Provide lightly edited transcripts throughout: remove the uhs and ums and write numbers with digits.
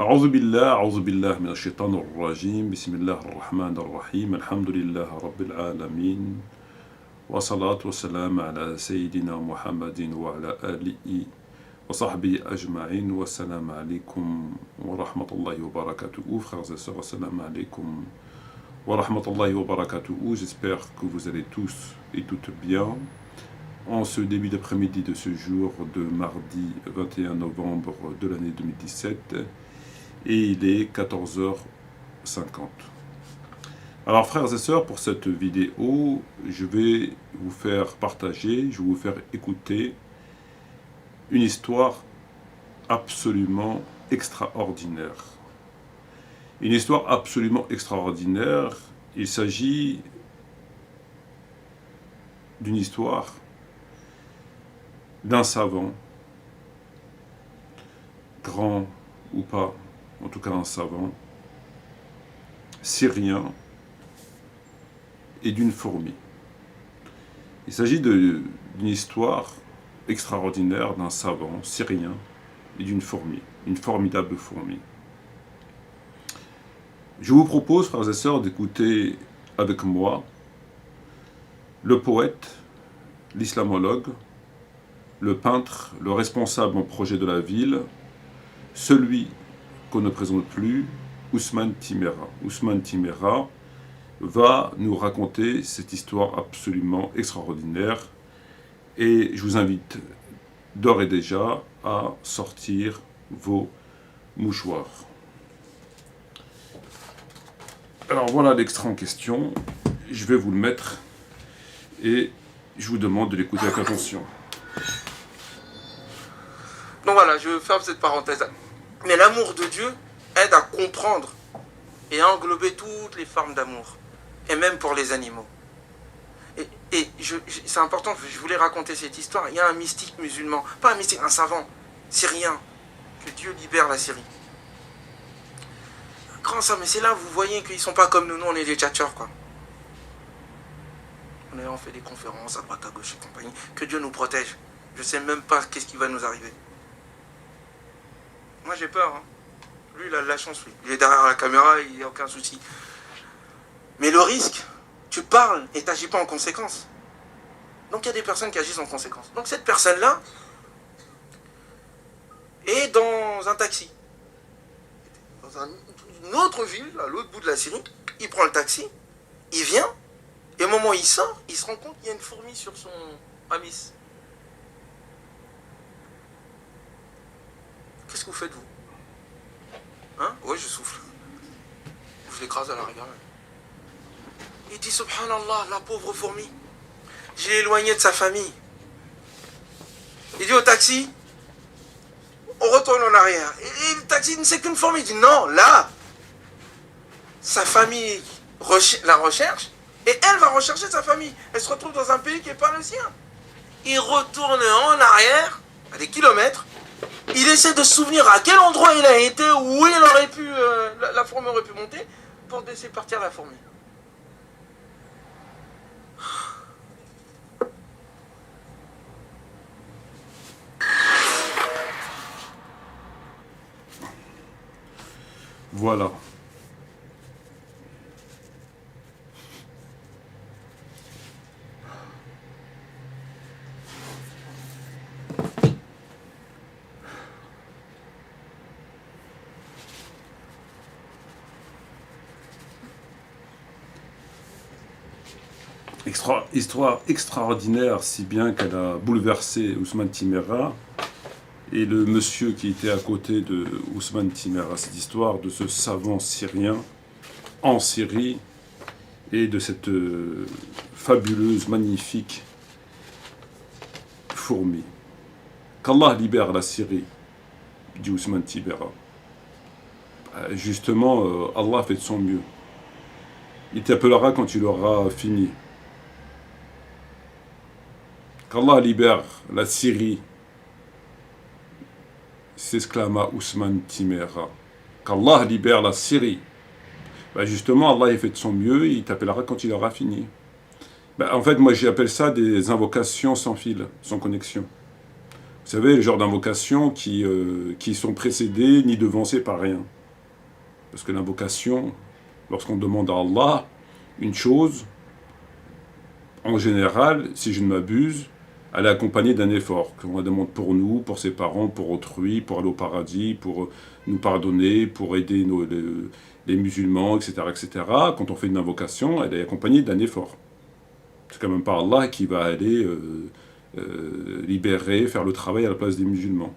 أعوذ بالله من الشيطان الرجيم بسم الله الرحمن الرحيم الحمد لله رب العالمين والصلاة والسلام على سيدنا محمد وعلى آله وصحبه أجمعين والسلام عليكم ورحمة الله وبركاته. Frères et sœurs, assalamu alaikum wa rahmatullahi wa barakatuhu. J'espère que vous allez tous et toutes bien. En ce début d'après-midi de ce jour de mardi 21 novembre de l'année 2017, et il est 14h50. Alors frères et sœurs, pour cette vidéo, je vais vous faire partager, je vais vous faire écouter une histoire absolument extraordinaire. Une histoire absolument extraordinaire. Il s'agit d'une histoire d'un savant, grand ou pas, en tout cas un savant, syrien, et d'une fourmi. Il s'agit d'une histoire extraordinaire d'un savant syrien et d'une fourmi, une formidable fourmi. Je vous propose, frères et sœurs, d'écouter avec moi le poète, l'islamologue, le peintre, le responsable en projet de la ville, celui qu'on ne présente plus, Ousmane Timéra. Ousmane Timéra va nous raconter cette histoire absolument extraordinaire et je vous invite d'ores et déjà à sortir vos mouchoirs. Alors voilà l'extrait en question, je vais vous le mettre et je vous demande de l'écouter avec attention. Donc voilà, je ferme cette parenthèse. Mais l'amour de Dieu aide à comprendre et à englober toutes les formes d'amour, et même pour les animaux. C'est important, je voulais raconter cette histoire. Il y a un mystique musulman, pas un mystique, un savant syrien, que Dieu libère la Syrie. Grand ça, mais c'est là vous voyez qu'ils ne sont pas comme nous, on est des tchatcheurs quoi. On fait des conférences à droite à gauche et compagnie. Que Dieu nous protège. Je ne sais même pas qu'est-ce qui va nous arriver. Moi j'ai peur. Hein. Lui il a de la chance, lui. Il est derrière la caméra, il n'y a aucun souci. Mais le risque, tu parles et tu n'agis pas en conséquence. Donc il y a des personnes qui agissent en conséquence. Donc cette personne-là est dans un taxi. Dans une autre ville, à l'autre bout de la Syrie. Il prend le taxi, il vient, et au moment où il sort, il se rend compte qu'il y a une fourmi sur son amis. Qu'est-ce que vous faites, vous? Hein? Oui, je souffle. Je l'écrase à la rigueur. Il dit, subhanallah, la pauvre fourmi. Je l'ai éloigné de sa famille. Il dit au taxi, on retourne en arrière. Et le taxi ne sait qu'une fourmi. Il dit, non, là, sa famille la recherche, et elle va rechercher sa famille. Elle se retrouve dans un pays qui n'est pas le sien. Il retourne en arrière, à des kilomètres. Il essaie de se souvenir à quel endroit il a été, où il aurait pu, la fourmi aurait pu monter, pour laisser partir la fourmi. Voilà. Histoire extraordinaire, si bien qu'elle a bouleversé Ousmane Timéra et le monsieur qui était à côté de Ousmane Timéra. Cette histoire de ce savant syrien en Syrie et de cette fabuleuse, magnifique fourmi. Qu'Allah libère la Syrie, dit Ousmane Timéra. Justement, Allah fait de son mieux. Il t'appellera quand il aura fini. Qu'Allah libère la Syrie, s'exclama Ousmane Timéra. Qu'Allah libère la Syrie. Justement, Allah est fait de son mieux et il t'appellera quand il aura fini. En fait, moi j'appelle ça des invocations sans fil, sans connexion. savez, le genre d'invocations qui sont précédées ni devancées par rien. Parce que l'invocation, lorsqu'on demande à Allah une chose, en général, si je ne m'abuse, elle est accompagnée d'un effort, qu'on la demande pour nous, pour ses parents, pour autrui, pour aller au paradis, pour nous pardonner, pour aider les musulmans, etc., etc. Quand on fait une invocation, elle est accompagnée d'un effort. C'est quand même pas Allah qui va aller libérer, faire le travail à la place des musulmans.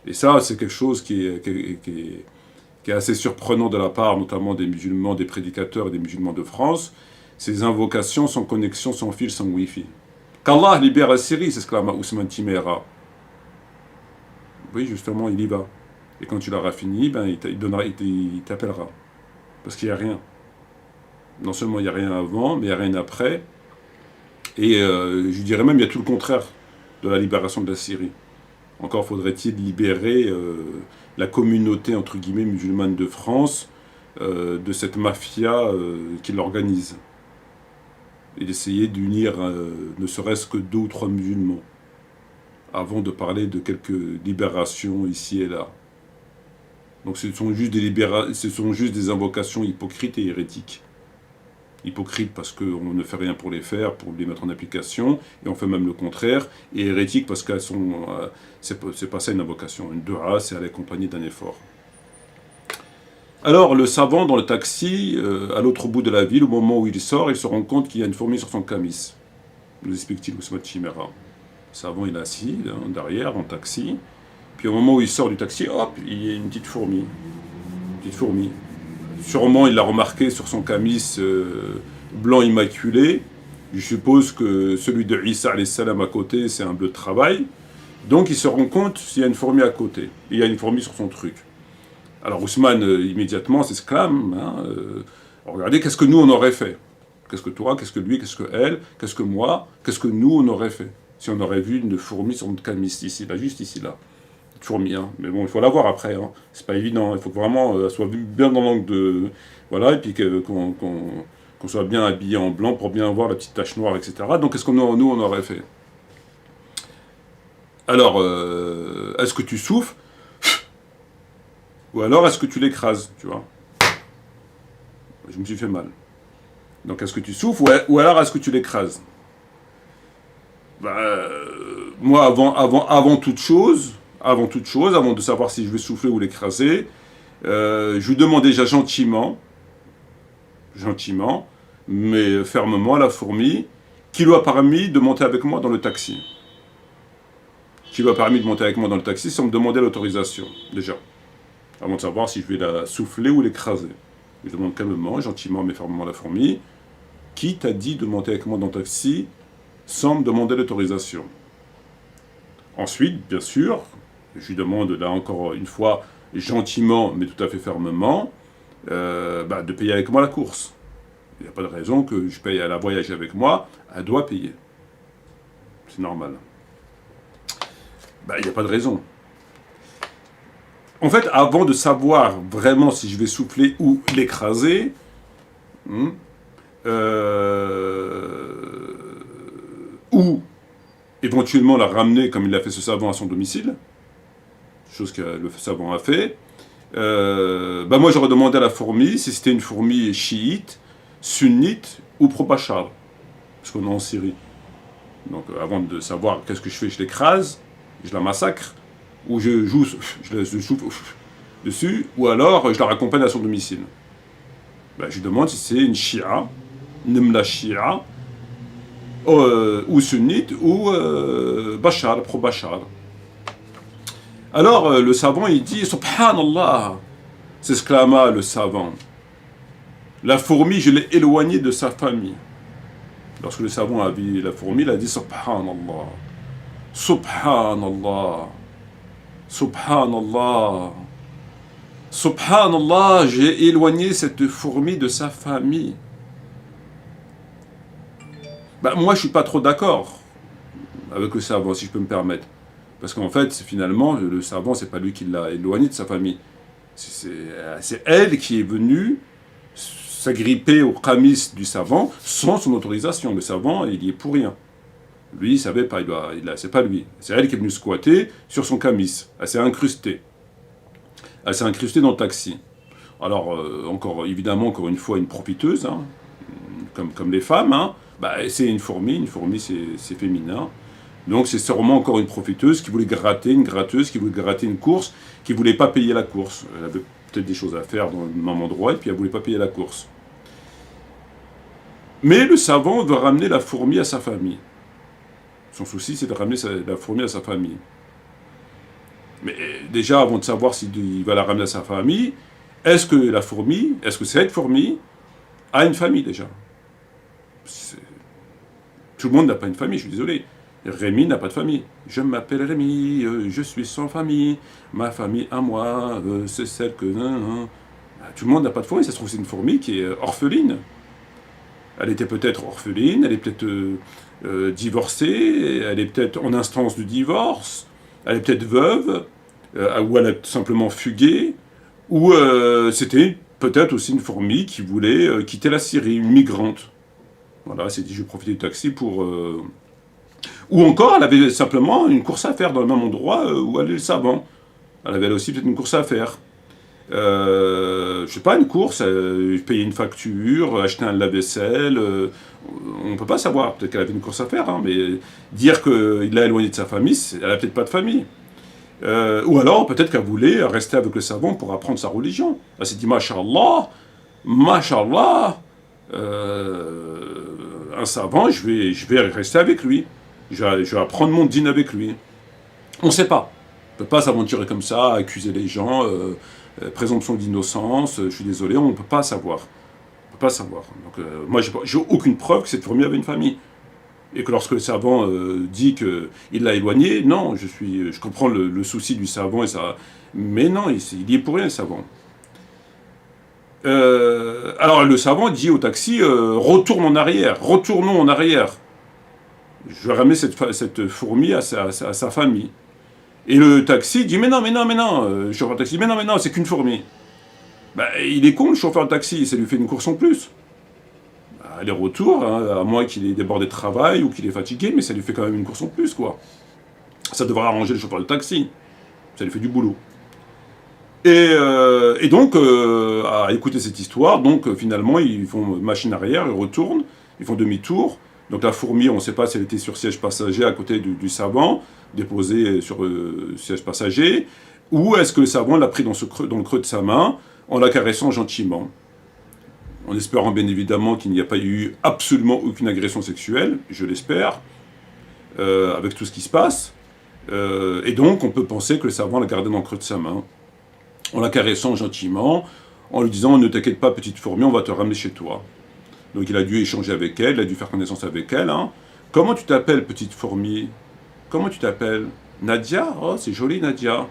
Et ça, c'est quelque chose qui est assez surprenant de la part, notamment des musulmans, des prédicateurs et des musulmans de France. Ces invocations sans connexion, sans fil, sans wifi. Qu'Allah libère la Syrie, c'est ce que Ousmane Timéra. Oui, justement, il y va. Et quand tu l'auras fini, ben, il t'appellera. Parce qu'il n'y a rien. Non seulement il n'y a rien avant, mais il n'y a rien après. Et je dirais même, il y a tout le contraire de la libération de la Syrie. Encore faudrait-il libérer la communauté, entre guillemets, musulmane de France de cette mafia qui l'organise. Et d'essayer d'unir ne serait-ce que 2 ou 3 musulmans, avant de parler de quelques libérations ici et là. Donc ce sont juste des invocations hypocrites et hérétiques. Hypocrite parce qu'on ne fait rien pour les faire, pour les mettre en application, et on fait même le contraire, et hérétique parce qu'elles sont... c'est pas ça une invocation, une dua, c'est à l'accompagner d'un effort. Alors le savant dans le taxi, à l'autre bout de la ville, au moment où il sort, il se rend compte qu'il y a une fourmi sur son camis. Nous explique-t-il Ousmane Timéra. Le savant il est assis, hein, derrière, en taxi, puis au moment où il sort du taxi, hop, il y a une petite fourmi. Une petite fourmi. Sûrement, il l'a remarqué sur son camis blanc immaculé. Je suppose que celui de Isa alayhi salam à côté, c'est un bleu de travail. Donc, il se rend compte s'il y a une fourmi à côté. Il y a une fourmi sur son truc. Alors, Ousmane, immédiatement, s'exclame. Regardez, qu'est-ce que nous, on aurait fait? Qu'est-ce que toi, qu'est-ce que lui, qu'est-ce que elle, qu'est-ce que moi, qu'est-ce que nous, on aurait fait? Si on aurait vu une fourmi sur notre camis, ici, là, juste ici, là. Fourmi, hein. Mais bon, il faut la voir après, hein. C'est pas évident, il faut que vraiment elle soit bien dans l'angle de... Voilà, et puis qu'on soit bien habillé en blanc pour bien voir la petite tache noire, etc. Donc, qu'est-ce que nous, on aurait fait? Alors, est-ce que tu souffles? Ou alors, est-ce que tu l'écrases, tu vois? Je me suis fait mal. Donc, est-ce que tu souffles ou alors est-ce que tu l'écrases? Moi, avant toute chose, avant de savoir si je vais souffler ou l'écraser, je lui demande déjà gentiment, mais fermement à la fourmi, qui lui a permis de monter avec moi dans le taxi. Qui lui a permis de monter avec moi dans le taxi sans me demander l'autorisation, déjà. Avant de savoir si je vais la souffler ou l'écraser. Je demande calmement, gentiment, mais fermement à la fourmi, qui t'a dit de monter avec moi dans le taxi sans me demander l'autorisation? Ensuite, bien sûr, je lui demande là encore une fois, gentiment, mais tout à fait fermement, de payer avec moi la course. Il n'y a pas de raison que je paye à la voyager avec moi, elle doit payer. C'est normal. Il n'y a pas de raison. En fait, avant de savoir vraiment si je vais souffler ou l'écraser, ou éventuellement la ramener comme il l'a fait ce savant à son domicile, chose que le savant a fait, moi j'aurais demandé à la fourmi si c'était une fourmi chiite, sunnite ou pro-Bachar, parce qu'on est en Syrie. Donc avant de savoir qu'est-ce que je fais, je l'écrase, je la massacre, ou je souffle dessus, ou alors je la raccompagne à son domicile. Je lui demande si c'est une Shia, Nemla Shia, ou sunnite, ou Bachar, pro-Bachar. Alors le savant il dit, Subhanallah, s'exclama le savant. La fourmi, je l'ai éloignée de sa famille. Lorsque le savant a vu la fourmi, il a dit, Subhanallah, Subhanallah, Subhanallah, Subhanallah, j'ai éloigné cette fourmi de sa famille. Moi, je suis pas trop d'accord avec le savant, si je peux me permettre. Parce qu'en fait, finalement, le savant, c'est pas lui qui l'a éloigné de sa famille. C'est elle qui est venue s'agripper au qamis du savant sans son autorisation. Le savant, il y est pour rien. Lui, il savait pas, c'est pas lui. C'est elle qui est venue squatter sur son camis. Elle s'est incrustée. Elle s'est incrustée dans le taxi. Alors, évidemment, encore une fois, une profiteuse, hein, comme les femmes, hein, bah, c'est une fourmi c'est féminin. Donc c'est sûrement encore une profiteuse qui voulait gratter, une gratteuse qui voulait gratter une course, qui voulait pas payer la course. Elle avait peut-être des choses à faire dans le même endroit, et puis elle voulait pas payer la course. Mais le savant veut ramener la fourmi à sa famille. Son souci, c'est de ramener la fourmi à sa famille. Mais déjà, avant de savoir s'il va la ramener à sa famille, est-ce que cette fourmi a une famille déjà? Tout le monde n'a pas une famille, je suis désolé. Rémi n'a pas de famille. Je m'appelle Rémi, je suis sans famille. Ma famille à moi, c'est celle que... Tout le monde n'a pas de fourmi, ça se trouve c'est une fourmi qui est orpheline. Elle était peut-être orpheline, elle est peut-être divorcée, elle est peut-être en instance de divorce, elle est peut-être veuve, ou elle a tout simplement fugué, ou c'était peut-être aussi une fourmi qui voulait quitter la Syrie, une migrante. Voilà, elle s'est dit je vais profiter du taxi pour... Ou encore, elle avait simplement une course à faire dans le même endroit où allait le savant. Elle avait aussi peut-être une course à faire. Je sais pas, une course, payer une facture, acheter un lave-vaisselle, on peut pas savoir, peut-être qu'elle avait une course à faire, hein, mais dire qu'il l'a éloignée de sa famille, elle a peut-être pas de famille. Ou alors, peut-être qu'elle voulait rester avec le savant pour apprendre sa religion. Elle s'est dit, Masha'Allah, un savant, je vais rester avec lui. Je vais apprendre mon dîne avec lui. On ne sait pas. On ne peut pas s'aventurer comme ça, accuser les gens, présomption d'innocence, je suis désolé, on ne peut pas savoir. On peut pas savoir. Donc, moi, j'ai aucune preuve que cette fourmi avait une famille. Et que lorsque le savant dit qu'il l'a éloigné, non, je comprends le souci du savant, mais non, il y est pour rien, le savant. Alors, le savant dit au taxi, retournons en arrière. Je vais ramener cette fourmi à sa famille. Et le taxi dit, mais non, le chauffeur de taxi, mais non, c'est qu'une fourmi. Bah, il est con, le chauffeur de taxi, ça lui fait une course en plus. Bah, aller-retour, hein, à moins qu'il ait débordé de travail ou qu'il est fatigué, mais ça lui fait quand même une course en plus, quoi. Ça devrait arranger le chauffeur de taxi. Ça lui fait du boulot. Et donc, à écouter cette histoire, donc finalement, ils font machine arrière, ils retournent, ils font demi-tour. Donc la fourmi, on ne sait pas si elle était sur siège passager à côté du savant, déposée sur siège passager, ou est-ce que le savant l'a pris dans le creux de sa main, en la caressant gentiment, en espérant bien évidemment qu'il n'y a pas eu absolument aucune agression sexuelle, je l'espère, avec tout ce qui se passe. Et donc on peut penser que le savant l'a gardé dans le creux de sa main, en la caressant gentiment, en lui disant « Ne t'inquiète pas petite fourmi, on va te ramener chez toi ». Donc il a dû échanger avec elle, il a dû faire connaissance avec elle. Hein. Comment tu t'appelles, petite fourmi? Comment tu t'appelles? Nadia? Oh, c'est joli, Nadia.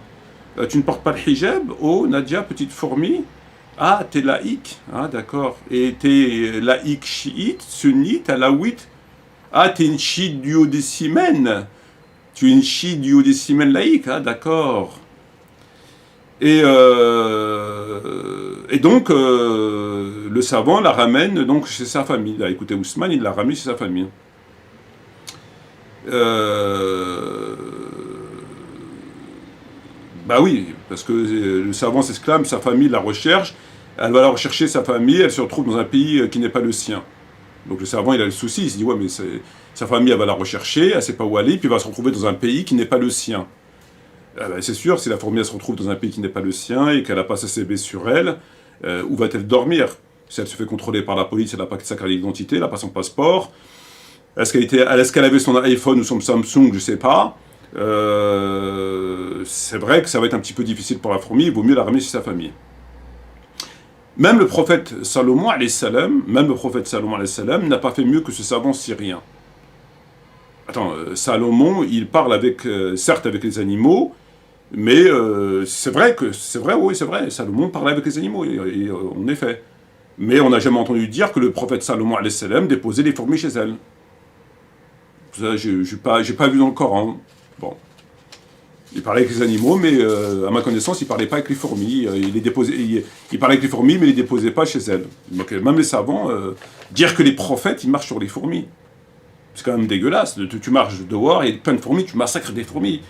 Tu ne portes pas le hijab? Oh, Nadia, petite fourmi? Ah, t'es laïque? Ah, d'accord. Et t'es laïque chiite, sunnite, alawite? Ah, t'es une chiite duodécimaine? Tu es une chiite duodécimaine laïque? Ah, d'accord. Et donc, le savant la ramène donc chez sa famille. Il a écouté Ousmane, il l'a ramené chez sa famille. Bah oui, parce que le savant s'exclame, sa famille la recherche, elle va la rechercher, sa famille, elle se retrouve dans un pays qui n'est pas le sien. Donc le savant, il a le souci, il se dit, ouais, mais sa famille, elle va la rechercher, elle ne sait pas où aller, puis il va se retrouver dans un pays qui n'est pas le sien. Ben, c'est sûr, si la fourmi elle se retrouve dans un pays qui n'est pas le sien et qu'elle n'a pas sa CB sur elle, où va-t-elle dormir? Si elle se fait contrôler par la police, elle n'a pas sa carte d'identité, elle n'a pas son passeport. Est-ce qu'elle avait son iPhone ou son Samsung? Je ne sais pas. C'est vrai que ça va être un petit peu difficile pour la fourmi, il vaut mieux la ramener chez sa famille. Même le prophète Salomon, n'a pas fait mieux que ce savant syrien. Attends, Salomon, il parle certes avec les animaux, mais c'est vrai, Salomon parlait avec les animaux, en effet. Mais on n'a jamais entendu dire que le prophète Salomon, déposait des fourmis chez elle. Ça, j'ai pas vu encore. Hein. Bon. Il parlait avec les animaux, mais à ma connaissance, il parlait pas avec les fourmis. Il parlait avec les fourmis, mais il les déposait pas chez elle. Donc même les savants, dire que les prophètes, ils marchent sur les fourmis. C'est quand même dégueulasse. Tu marches dehors, il y a plein de fourmis, tu massacres des fourmis.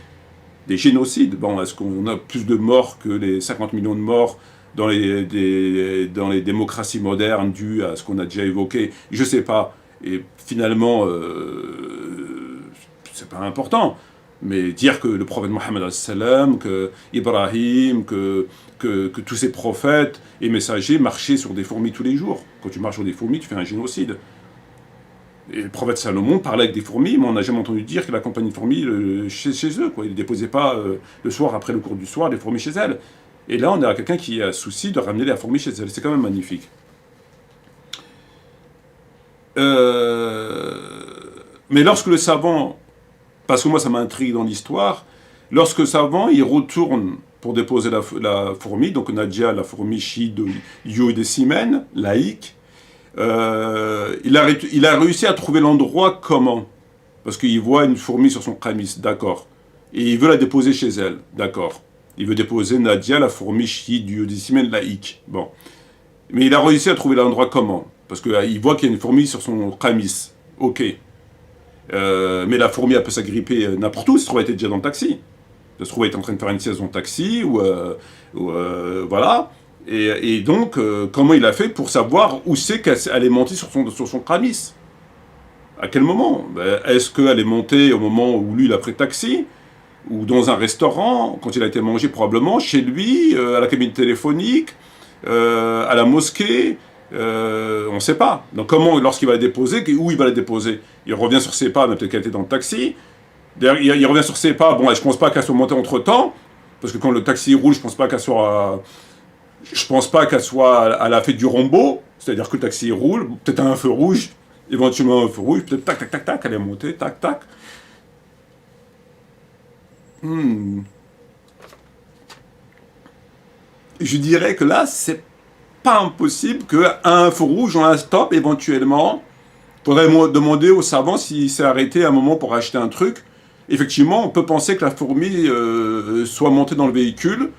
Des génocides. Bon, est-ce qu'on a plus de morts que les 50 millions de morts dans les démocraties modernes dues à ce qu'on a déjà évoqué? Je sais pas. Et finalement, c'est pas important. Mais dire que le prophète Mohammed, que Ibrahim, que tous ces prophètes et messagers marchaient sur des fourmis tous les jours. Quand tu marches sur des fourmis, tu fais un génocide. Et le prophète Salomon parlait avec des fourmis, mais on n'a jamais entendu dire qu'il accompagnait une fourmi chez eux. Quoi. Il ne déposait pas le soir, après le cours du soir, des fourmis chez elle. Et là, on a quelqu'un qui a souci de ramener la fourmi chez elle. C'est quand même magnifique. Mais lorsque le savant, parce que moi ça m'intrigue dans l'histoire, lorsque le savant, il retourne pour déposer la fourmi, donc Nadia, la fourmi chiite de Yodésimène, laïque, il a réussi à trouver l'endroit comment? Parce qu'il voit une fourmi sur son qamis, d'accord. Et il veut la déposer chez elle, d'accord. Il veut déposer Nadia, la fourmi chiite du Yodésimène laïque. Bon. Mais il a réussi à trouver l'endroit comment? Parce qu'il voit qu'il y a une fourmi sur son qamis. Ok. Mais la fourmi, elle peut s'agripper n'importe où. Ça se trouve, elle était déjà dans le taxi. Ça se trouve, elle était en train de faire une sieste dans le taxi, voilà. Et donc, comment il a fait pour savoir où c'est qu'elle est montée sur son qamis? À quel moment? Est-ce qu'elle est montée au moment où lui, il a pris le taxi? Ou dans un restaurant, quand il a été mangé probablement, chez lui, à la cabine téléphonique, à la mosquée, on ne sait pas. Donc comment, lorsqu'il va la déposer, où il va la déposer? Il revient sur ses pas, peut-être qu'elle était dans le taxi. Il revient sur ses pas, bon, je ne pense pas qu'elle soit montée entre-temps, parce que quand le taxi roule, je ne pense pas qu'elle soit... elle a fait du rombo, c'est-à-dire que le taxi roule, peut-être un feu rouge, éventuellement un feu rouge, peut-être tac, tac, tac, tac, elle est montée, tac, tac. Je dirais que là, c'est pas impossible qu'à un feu rouge, on a un stop, éventuellement. Il faudrait demander au savant s'il s'est arrêté un moment pour acheter un truc. Effectivement, on peut penser que la fourmi soit montée dans le véhicule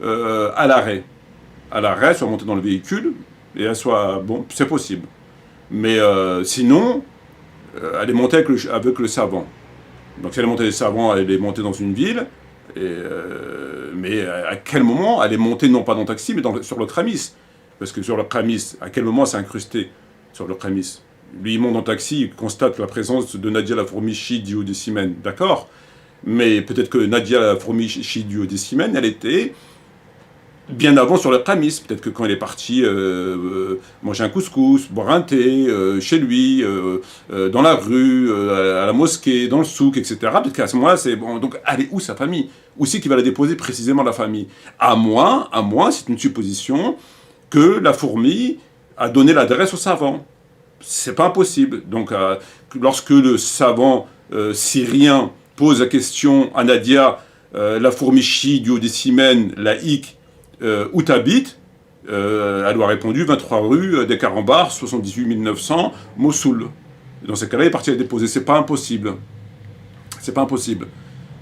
à l'arrêt. À l'arrêt, soit montée dans le véhicule, et elle soit... Bon, c'est possible. Mais sinon, elle est montée avec le savant. Donc si elle est montée avec le savant, elle est montée dans une ville, mais à quel moment elle est montée, non pas dans le taxi, mais sur le qamis? Parce que sur le qamis, à quel moment c'est incrusté sur le qamis? Lui, il monte dans le taxi, il constate la présence de Nadia la fourmi chiite du Yodésimène, d'accord? Mais peut-être que Nadia la fourmi chiite du Yodésimène, elle était bien avant sur le qamis. Peut-être que quand elle est partie manger un couscous, boire un thé, chez lui, dans la rue, à la mosquée, dans le souk, etc. Peut-être qu'à ce moment-là, c'est bon. Donc, elle est où sa famille? Où c'est qu'il va la déposer précisément, la famille? À moins, c'est une supposition, que la fourmi a donné l'adresse au savant. C'est pas impossible. Donc, lorsque le savant syrien pose la question à Nadia, la fourmi chiite du Yodésimène, laïque, où t'habites? Elle lui a répondu 23 rue des Carambars, 78 900, Mossoul. Et dans ces cas-là, il est parti à déposer. C'est pas impossible. C'est pas impossible.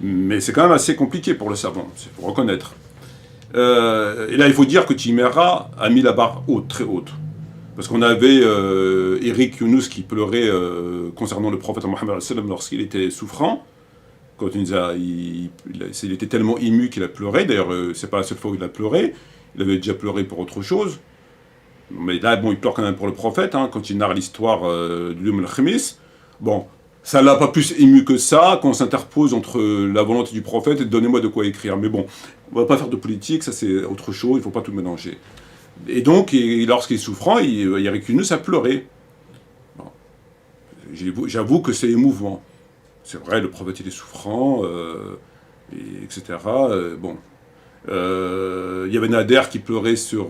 Mais c'est quand même assez compliqué pour le savant, il faut reconnaître. Et là, il faut dire que Timera a mis la barre haute, très haute. Parce qu'on avait Eric Younous qui pleurait concernant le prophète Mohammed lorsqu'il était souffrant. Quand il était tellement ému qu'il a pleuré. D'ailleurs, c'est pas la seule fois où il a pleuré. Il avait déjà pleuré pour autre chose. Mais là, bon, il pleure quand même pour le prophète, hein, quand il narre l'histoire du Yom al-Khamis. Bon, ça l'a pas plus ému que ça, qu'on s'interpose entre la volonté du prophète et donnez-moi de quoi écrire. Mais bon, on va pas faire de politique, ça c'est autre chose, il faut pas tout mélanger. Et donc, lorsqu'il est souffrant, Eric Younous a pleuré. Bon. J'avoue que c'est émouvant. C'est vrai, le prophète il est souffrant, etc. Bon. Il y avait Nader qui pleurait sur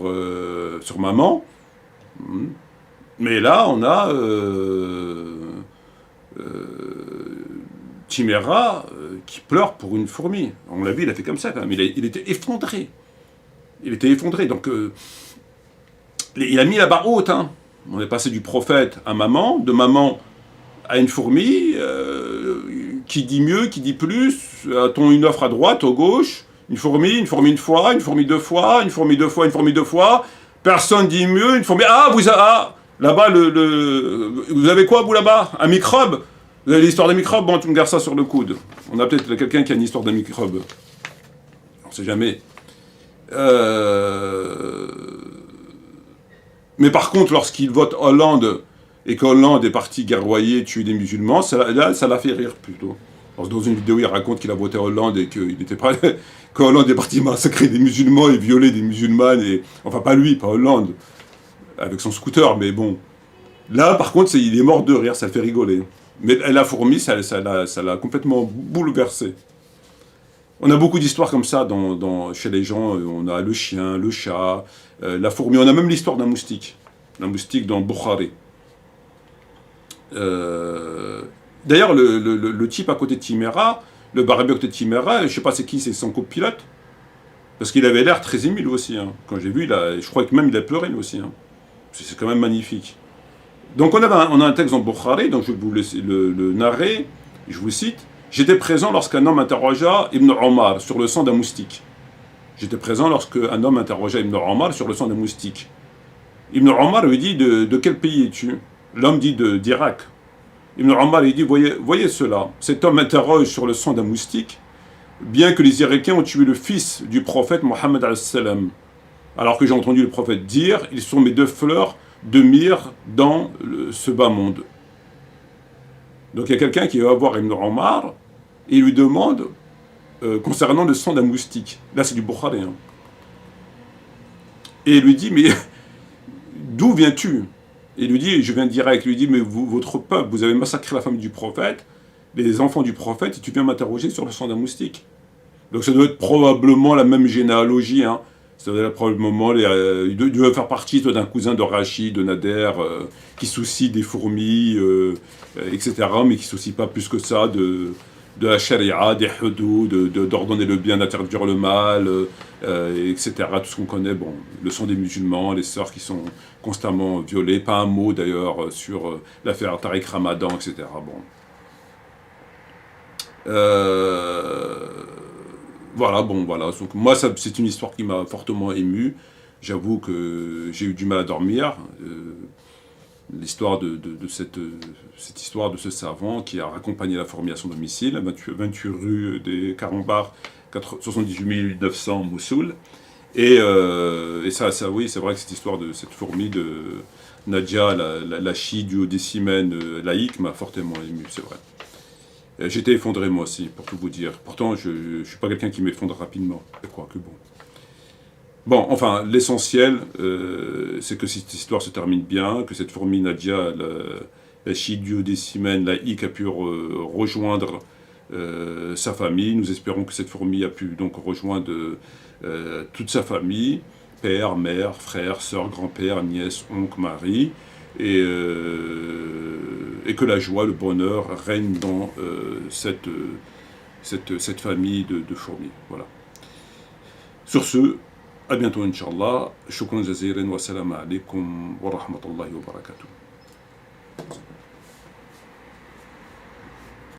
maman. Mais là, on a Timera qui pleure pour une fourmi. On l'a vu, il a fait comme ça quand même. Il était effondré. Il était effondré. Donc, il a mis la barre haute. Hein. On est passé du prophète à maman, de maman à une fourmi. Qui dit mieux, qui dit plus? A-t-on une offre à droite, à gauche? Une fourmi une fois, une fourmi deux fois, une fourmi deux fois, une fourmi deux fois. Personne dit mieux, une fourmi... Ah, là-bas, vous avez quoi, vous, là-bas? Un microbe? Vous avez l'histoire des microbes, bon, tu me gardes ça sur le coude. On a peut-être quelqu'un qui a une histoire des microbes. On ne sait jamais. Mais par contre, lorsqu'il vote Hollande, et qu'Hollande est parti guerroyer, tuer des musulmans, ça l'a fait rire plutôt. Dans une vidéo, il raconte qu'il a voté Hollande et qu'il était pas... qu'Hollande est parti massacrer des musulmans et violer des musulmanes, et... enfin pas lui, pas Hollande, avec son scooter, mais bon. Là, par contre, il est mort de rire, ça le fait rigoler. Mais la fourmi, ça l'a complètement bouleversé. On a beaucoup d'histoires comme ça chez les gens. On a le chien, le chat, la fourmi. On a même l'histoire d'un moustique. Un moustique dans Bukhari. D'ailleurs, le type à côté de Timera, le barbier à côté de Timera, je ne sais pas c'est qui, c'est son copilote. Parce qu'il avait l'air très ému lui aussi. Hein. Quand j'ai vu, je crois que même il a pleuré lui aussi. Hein. C'est quand même magnifique. Donc on a un texte dans Bukhari, donc je vais vous laisser le narrer, je vous cite. J'étais présent lorsqu'un homme interrogea Ibn Omar sur le sang d'un moustique. J'étais présent lorsqu'un homme interrogea Ibn Omar sur le sang d'un moustique. Ibn Omar lui dit de quel pays es-tu? L'homme dit d'Irak. Ibn Omar il dit voyez cela, cet homme interroge sur le sang d'un moustique, bien que les Irakiens ont tué le fils du prophète Mohammed al-Salam. Alors que j'ai entendu le prophète dire, ils sont mes deux fleurs de myrrhe dans ce bas monde. Donc il y a quelqu'un qui va voir Ibn Omar et il lui demande concernant le sang d'un moustique. Là c'est du Bukhari. Hein. Et il lui dit mais d'où viens-tu? Et il lui dit je viens d'Irak. Il lui dit mais votre peuple, vous avez massacré la famille du prophète, les enfants du prophète, et tu viens m'interroger sur le sang d'un moustique. Donc ça doit être probablement la même généalogie. Hein. Ça doit être probablement, il doit faire partie d'un cousin de Rachid, de Nader, qui soucie des fourmis, etc., mais qui ne soucie pas plus que ça de la charia, des hudou, d'ordonner le bien, d'interdire le mal, etc., tout ce qu'on connaît, bon, le sang des musulmans, les sœurs qui sont constamment violées, pas un mot d'ailleurs sur l'affaire Tariq Ramadan, etc., bon. Voilà, bon, voilà. Donc, moi, c'est une histoire qui m'a fortement ému. J'avoue que j'ai eu du mal à dormir. L'histoire de cette histoire de ce savant qui a raccompagné la fourmi à son domicile, 28 rue des Carambars, 78 900 Mossoul. Et ça, oui, c'est vrai que cette histoire de cette fourmi de Nadia, la chiduodécimène laïque, m'a fortement ému, c'est vrai. J'étais effondré moi aussi, pour tout vous dire. Pourtant, je ne suis pas quelqu'un qui m'effondre rapidement. Je crois que bon. Bon, enfin, l'essentiel, c'est que cette histoire se termine bien, que cette fourmi Nadia, la chiduodécimène laïque, a pu rejoindre sa famille. Nous espérons que cette fourmi a pu donc rejoindre toute sa famille, père, mère, frère, sœur, grand-père, nièce, oncle, mari. Et que la joie, le bonheur règne dans cette famille de fourmis. Voilà. Sur ce, à bientôt, Inch'Allah. Shukran jaziran wa salam alaikum wa rahmatullahi wa barakatuh.